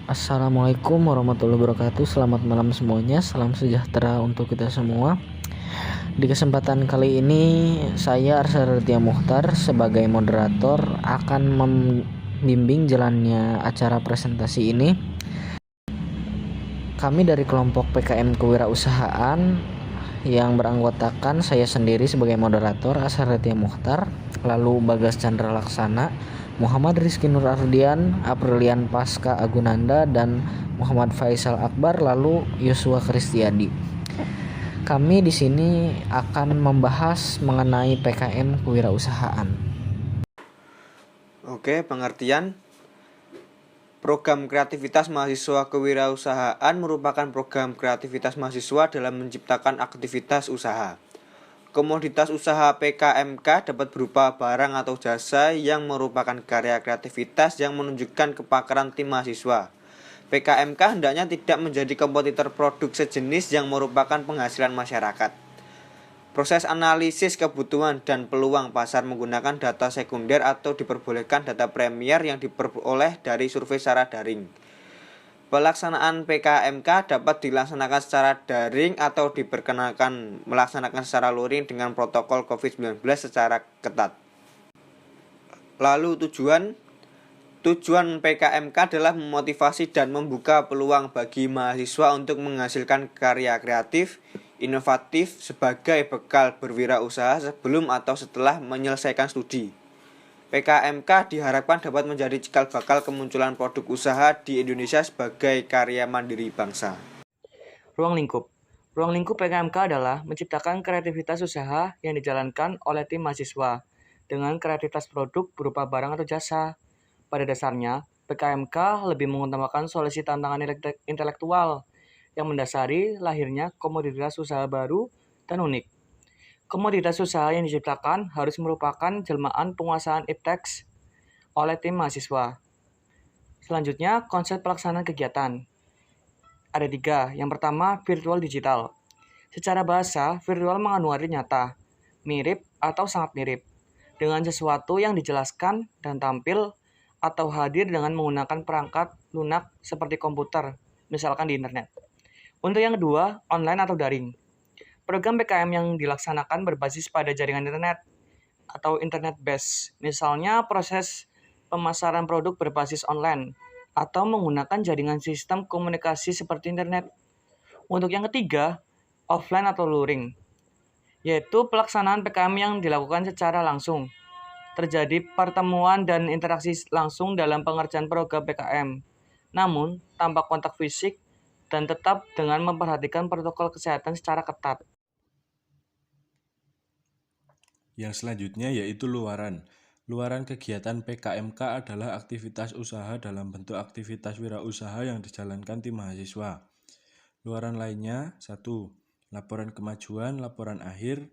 Assalamualaikum warahmatullahi wabarakatuh. Selamat malam semuanya. Salam sejahtera untuk kita semua. Di kesempatan kali ini saya Arsyad Raditya Muchtar sebagai moderator akan membimbing jalannya acara presentasi ini. Kami dari kelompok PKM Kewirausahaan yang beranggotakan saya sendiri sebagai moderator Arsyad Raditya Muchtar, lalu Bagas Chandra Laksana, Muhammad Rizky Nur Ardian, Aprilian Pasca Agunanda, dan Muhammad Faisal Akbar, lalu Yosua Kristiadi. Kami di sini akan membahas mengenai PKM Kewirausahaan. Oke, pengertian. Program Kreativitas Mahasiswa Kewirausahaan merupakan program kreativitas mahasiswa dalam menciptakan aktivitas usaha. Komoditas usaha PKMK dapat berupa barang atau jasa yang merupakan karya kreativitas yang menunjukkan kepakaran tim mahasiswa. PKMK hendaknya tidak menjadi kompetitor produk sejenis yang merupakan penghasilan masyarakat. Proses analisis kebutuhan dan peluang pasar menggunakan data sekunder atau diperbolehkan data premier yang diperoleh dari survei secara daring. Pelaksanaan PKMK dapat dilaksanakan secara daring atau diperkenankan melaksanakan secara luring dengan protokol COVID-19 secara ketat. Lalu tujuan PKMK adalah memotivasi dan membuka peluang bagi mahasiswa untuk menghasilkan karya kreatif, inovatif sebagai bekal berwirausaha sebelum atau setelah menyelesaikan studi. PKMK diharapkan dapat menjadi cikal bakal kemunculan produk usaha di Indonesia sebagai karya mandiri bangsa. Ruang lingkup. Ruang lingkup PKMK adalah menciptakan kreativitas usaha yang dijalankan oleh tim mahasiswa dengan kreativitas produk berupa barang atau jasa. Pada dasarnya, PKMK lebih mengutamakan solusi tantangan intelektual yang mendasari lahirnya komoditas usaha baru dan unik. Komoditas usaha yang diciptakan harus merupakan jelmaan penguasaan ipteks oleh tim mahasiswa. Selanjutnya, konsep pelaksanaan kegiatan. Ada 3. Yang pertama, virtual digital. Secara bahasa, virtual mengandung arti nyata, mirip atau sangat mirip, dengan sesuatu yang dijelaskan dan tampil atau hadir dengan menggunakan perangkat lunak seperti komputer, misalkan di internet. Untuk yang kedua, online atau daring. Program PKM yang dilaksanakan berbasis pada jaringan internet atau internet base. Misalnya proses pemasaran produk berbasis online atau menggunakan jaringan sistem komunikasi seperti internet. Untuk yang ketiga, offline atau luring, yaitu pelaksanaan PKM yang dilakukan secara langsung. Terjadi pertemuan dan interaksi langsung dalam pengerjaan program PKM, namun tanpa kontak fisik dan tetap dengan memperhatikan protokol kesehatan secara ketat. Yang selanjutnya yaitu luaran. Luaran kegiatan PKMK adalah aktivitas usaha dalam bentuk aktivitas wirausaha yang dijalankan tim mahasiswa. Luaran lainnya 1. Laporan kemajuan, laporan akhir,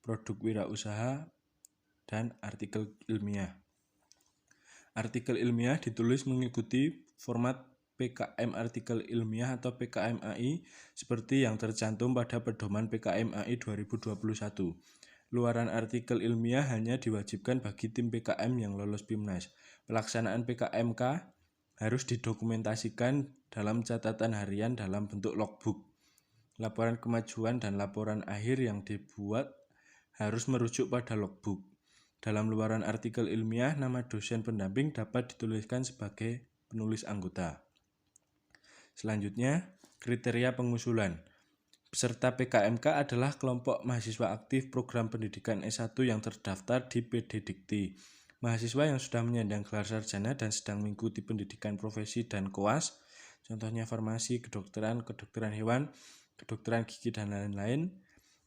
produk wirausaha, dan artikel ilmiah. Artikel ilmiah ditulis mengikuti format PKM artikel ilmiah atau PKMAI seperti yang tercantum pada pedoman PKMAI 2021. Luaran artikel ilmiah hanya diwajibkan bagi tim PKM yang lolos PIMNAS. Pelaksanaan PKMK harus didokumentasikan dalam catatan harian dalam bentuk logbook. Laporan kemajuan dan laporan akhir yang dibuat harus merujuk pada logbook. Dalam luaran artikel ilmiah, nama dosen pendamping dapat dituliskan sebagai penulis anggota. Selanjutnya, kriteria pengusulan. Peserta PKMK adalah kelompok mahasiswa aktif program pendidikan S1 yang terdaftar di PD Dikti. Mahasiswa yang sudah menyandang gelar sarjana dan sedang mengikuti pendidikan profesi dan koas, contohnya farmasi, kedokteran, kedokteran hewan, kedokteran gigi, dan lain-lain,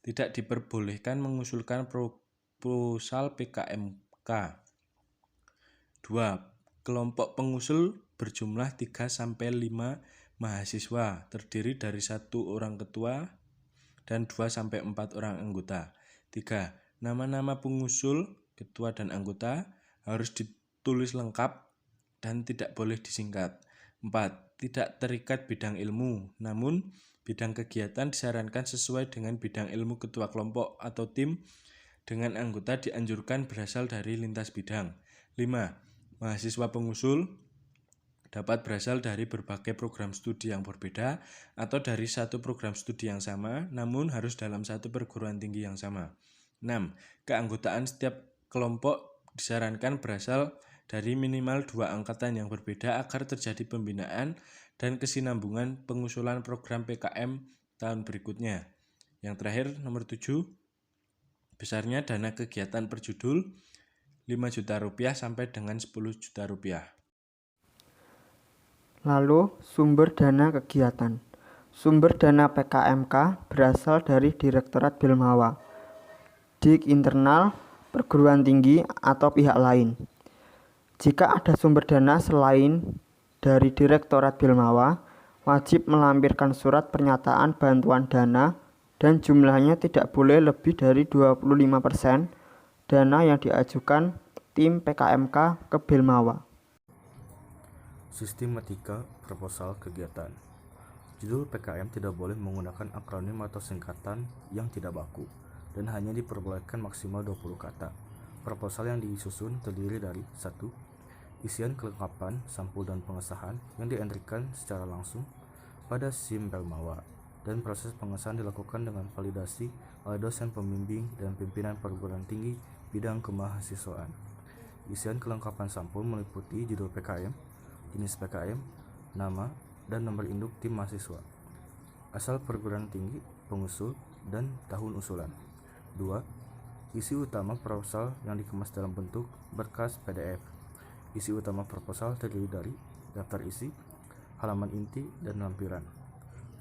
tidak diperbolehkan mengusulkan proposal PKMK. 2. Kelompok pengusul berjumlah 3-5 mahasiswa, terdiri dari 1 orang ketua dan 2-4 orang anggota. 3. Nama-nama pengusul, ketua, dan anggota harus ditulis lengkap dan tidak boleh disingkat. 4. Tidak terikat bidang ilmu, namun bidang kegiatan disarankan sesuai dengan bidang ilmu ketua kelompok atau tim, dengan anggota dianjurkan berasal dari lintas bidang. 5. Mahasiswa pengusul dapat berasal dari berbagai program studi yang berbeda atau dari satu program studi yang sama, namun harus dalam satu perguruan tinggi yang sama. 6. Keanggotaan setiap kelompok disarankan berasal dari minimal 2 angkatan yang berbeda agar terjadi pembinaan dan kesinambungan pengusulan program PKM tahun berikutnya. Yang terakhir, nomor 7, besarnya dana kegiatan per judul 5 juta rupiah sampai dengan 10 juta rupiah. Lalu, sumber dana kegiatan. Sumber dana PKMK berasal dari Direktorat Bilmawa, Dik internal, perguruan tinggi, atau pihak lain. Jika ada sumber dana selain dari Direktorat Bilmawa, wajib melampirkan surat pernyataan bantuan dana dan jumlahnya tidak boleh lebih dari 25% dana yang diajukan tim PKMK ke Bilmawa. Sistematika proposal kegiatan. Judul PKM tidak boleh menggunakan akronim atau singkatan yang tidak baku dan hanya diperbolehkan maksimal 20 kata. Proposal yang disusun terdiri dari 1. Isian kelengkapan, sampul dan pengesahan yang dientrikan secara langsung pada SIM Bilmawa dan proses pengesahan dilakukan dengan validasi oleh dosen pembimbing dan pimpinan perguruan tinggi bidang kemahasiswaan. Isian kelengkapan sampul meliputi judul PKM, jenis PKM, nama, dan nomor induk tim mahasiswa, asal perguruan tinggi, pengusul, dan tahun usulan. 2. Isi utama proposal yang dikemas dalam bentuk berkas PDF. Isi utama proposal terdiri dari daftar isi, halaman inti, dan lampiran.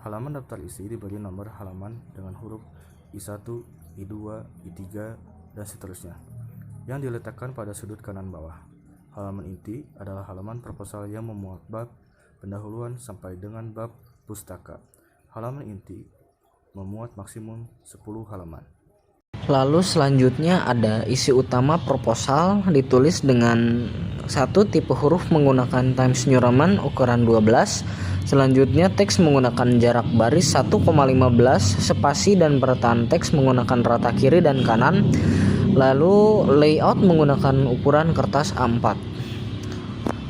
Halaman daftar isi diberi nomor halaman dengan huruf I1, I2, I3, dan seterusnya, yang diletakkan pada sudut kanan bawah. Halaman inti adalah halaman proposal yang memuat bab pendahuluan sampai dengan bab pustaka. Halaman inti memuat maksimum 10 halaman. Lalu selanjutnya ada isi utama proposal ditulis dengan satu tipe huruf menggunakan Times New Roman ukuran 12. Selanjutnya teks menggunakan jarak baris 1,15, spasi dan peretaan teks menggunakan rata kiri dan kanan. Lalu layout menggunakan ukuran kertas A4.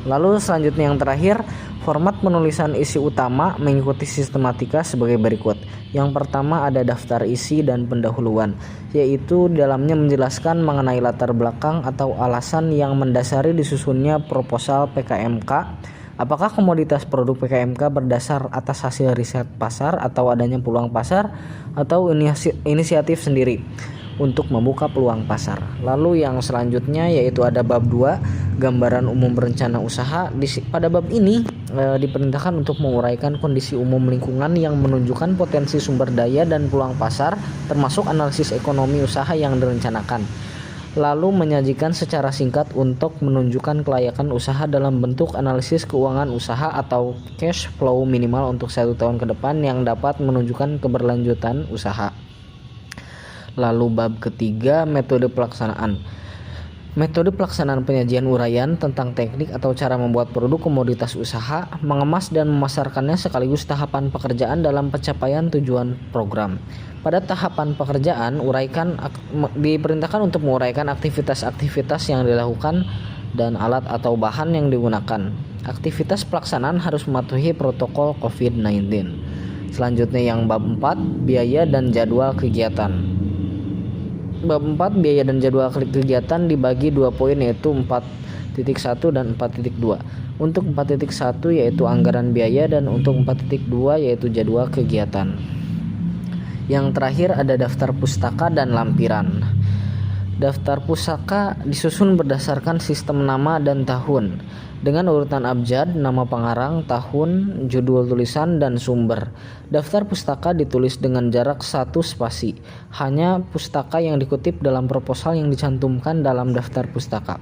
Lalu selanjutnya yang terakhir, format penulisan isi utama mengikuti sistematika sebagai berikut. Yang pertama ada daftar isi dan pendahuluan, yaitu dalamnya menjelaskan mengenai latar belakang atau alasan yang mendasari disusunnya proposal PKMK. Apakah komoditas produk PKMK berdasar atas hasil riset pasar atau adanya peluang pasar atau inisiatif sendiri untuk membuka peluang pasar. Lalu yang selanjutnya yaitu ada bab 2, gambaran umum rencana usaha. Pada bab ini diperintahkan untuk menguraikan kondisi umum lingkungan yang menunjukkan potensi sumber daya dan peluang pasar, termasuk analisis ekonomi usaha yang direncanakan. Lalu menyajikan secara singkat untuk menunjukkan kelayakan usaha dalam bentuk analisis keuangan usaha atau cash flow minimal untuk 1 tahun ke depan yang dapat menunjukkan keberlanjutan usaha. Lalu bab ketiga, metode pelaksanaan. Metode pelaksanaan penyajian uraian tentang teknik atau cara membuat produk komoditas usaha, mengemas dan memasarkannya sekaligus tahapan pekerjaan dalam pencapaian tujuan program. Pada tahapan pekerjaan, diperintahkan untuk menguraikan aktivitas-aktivitas yang dilakukan dan alat atau bahan yang digunakan. Aktivitas pelaksanaan harus mematuhi protokol COVID-19. Selanjutnya yang bab 4, biaya dan jadwal kegiatan. Bab 4, biaya dan jadwal kegiatan dibagi 2 poin, yaitu 4.1 dan 4.2. Untuk 4.1 yaitu anggaran biaya dan untuk 4.2 yaitu jadwal kegiatan. Yang terakhir ada daftar pustaka dan lampiran. Daftar pustaka disusun berdasarkan sistem nama dan tahun dengan urutan abjad, nama pengarang, tahun, judul tulisan, dan sumber. Daftar pustaka ditulis dengan jarak 1 spasi. Hanya pustaka yang dikutip dalam proposal yang dicantumkan dalam daftar pustaka.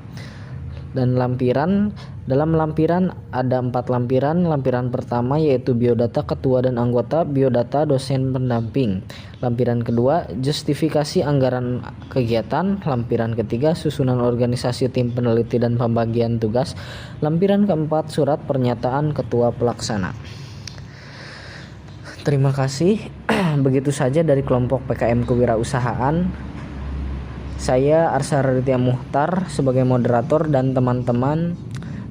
Dan lampiran, dalam lampiran ada 4 lampiran. Lampiran pertama yaitu biodata ketua dan anggota, biodata dosen pendamping. Lampiran kedua, justifikasi anggaran kegiatan. Lampiran ketiga, susunan organisasi tim peneliti dan pembagian tugas. Lampiran keempat, surat pernyataan ketua pelaksana. Terima kasih. Begitu saja dari kelompok PKM Kewirausahaan. Saya Arsa Raditya Muhtar sebagai moderator dan teman-teman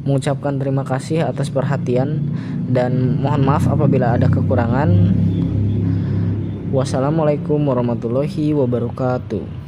mengucapkan terima kasih atas perhatian dan mohon maaf apabila ada kekurangan. Wassalamualaikum warahmatullahi wabarakatuh.